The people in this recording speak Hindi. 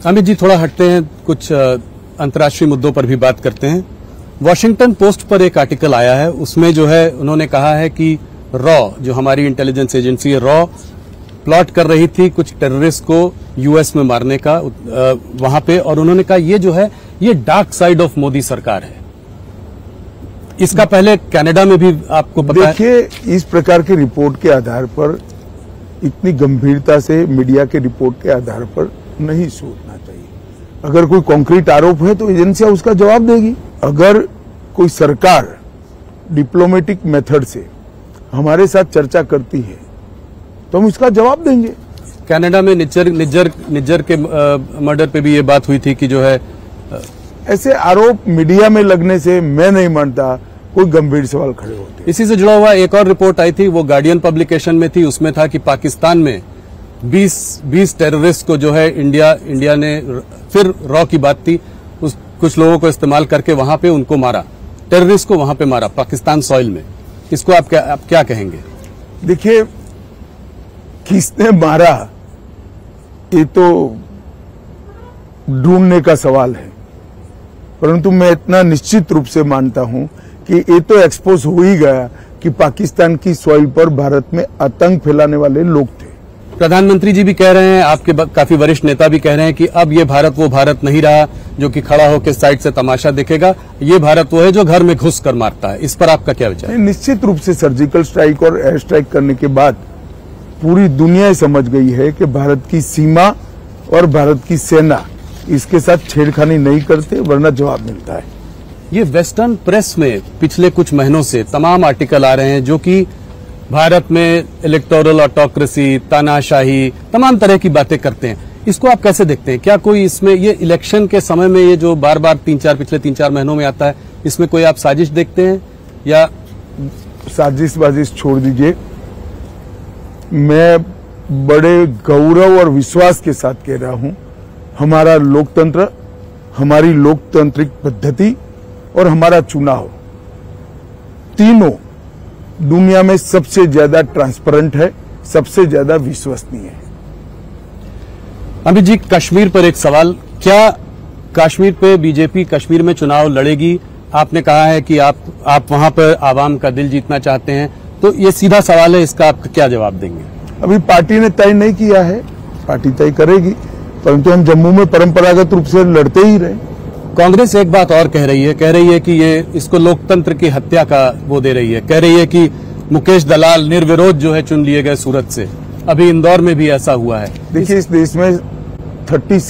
अमित जी, थोड़ा हटते हैं, कुछ अंतर्राष्ट्रीय मुद्दों पर भी बात करते हैं। वॉशिंगटन पोस्ट पर एक आर्टिकल आया है, उसमें जो है उन्होंने कहा है कि रॉ, जो हमारी इंटेलिजेंस एजेंसी है, रॉ प्लॉट कर रही थी कुछ टेररिस्ट को यूएस में मारने का वहां पे, और उन्होंने कहा ये जो है ये डार्क साइड ऑफ मोदी सरकार है। इसका पहले कनाडा में भी आपको पता है। देखिए, इस प्रकार की रिपोर्ट के आधार पर, इतनी गंभीरता से मीडिया के रिपोर्ट के आधार पर नहीं सोचना चाहिए। अगर कोई कॉन्क्रीट आरोप है तो एजेंसियां उसका जवाब देगी। अगर कोई सरकार डिप्लोमेटिक मेथड से हमारे साथ चर्चा करती है तो हम इसका जवाब देंगे। कनाडा में निज्जर के मर्डर पे भी ये बात हुई थी कि जो है ऐसे आरोप मीडिया में लगने से मैं नहीं मानता कोई गंभीर सवाल खड़े होते। इसी से जुड़ा हुआ एक और रिपोर्ट आई थी, वो गार्डियन पब्लिकेशन में थी। उसमें था कि पाकिस्तान में 20 टेररिस्ट को जो है इंडिया ने, फिर रॉ की बात थी, कुछ लोगों को इस्तेमाल करके वहां पे उनको मारा, टेररिस्ट को वहां पे मारा पाकिस्तान सॉइल में। इसको आप क्या कहेंगे? देखिए, किसने मारा ये तो ढूंढने का सवाल है, परंतु मैं इतना निश्चित रूप से मानता हूं कि ये तो एक्सपोज हो ही गया कि पाकिस्तान की सॉइल पर भारत में आतंक फैलाने वाले लोग थे। प्रधानमंत्री जी भी कह रहे हैं, आपके काफी वरिष्ठ नेता भी कह रहे हैं कि अब ये भारत वो भारत नहीं रहा जो कि खड़ा होकर साइड से तमाशा देखेगा। ये भारत वो है जो घर में घुस कर मारता है। इस पर आपका क्या विचार है? निश्चित रूप से सर्जिकल स्ट्राइक और एयर स्ट्राइक करने के बाद पूरी दुनिया समझ गई है कि भारत की सीमा और भारत की सेना इसके साथ छेड़खानी नहीं करते, वरना जवाब मिलता है। ये वेस्टर्न प्रेस में पिछले कुछ महीनों से तमाम आर्टिकल आ रहे हैं जो कि भारत में इलेक्टोरल ऑटोक्रेसी, तानाशाही, तमाम तरह की बातें करते हैं। इसको आप कैसे देखते हैं? क्या कोई इसमें, ये इलेक्शन के समय में ये जो बार बार पिछले 3-4 महीनों में आता है, इसमें कोई आप साजिश देखते हैं? या साजिश छोड़ दीजिए, मैं बड़े गौरव और विश्वास के साथ कह रहा हूं, हमारा लोकतंत्र, हमारी लोकतांत्रिक पद्धति और हमारा चुनाव, तीनों दुनिया में सबसे ज्यादा ट्रांसपेरेंट है, सबसे ज्यादा विश्वसनीय है। अमित जी, कश्मीर पर एक सवाल, क्या कश्मीर पे बीजेपी कश्मीर में चुनाव लड़ेगी? आपने कहा है कि आप वहां पर आवाम का दिल जीतना चाहते हैं, तो ये सीधा सवाल है, इसका आप क्या जवाब देंगे? अभी पार्टी ने तय नहीं किया है, पार्टी तय करेगी, परंतु हम जम्मू में परंपरागत रूप से लड़ते ही रहे। कांग्रेस एक बात और कह रही है कि ये इसको लोकतंत्र की हत्या का वो दे रही है। कह रही है कि मुकेश दलाल निर्विरोध जो है चुन लिए गए सूरत से। अभी इंदौर में भी ऐसा हुआ है। देखिए, इस देश में 30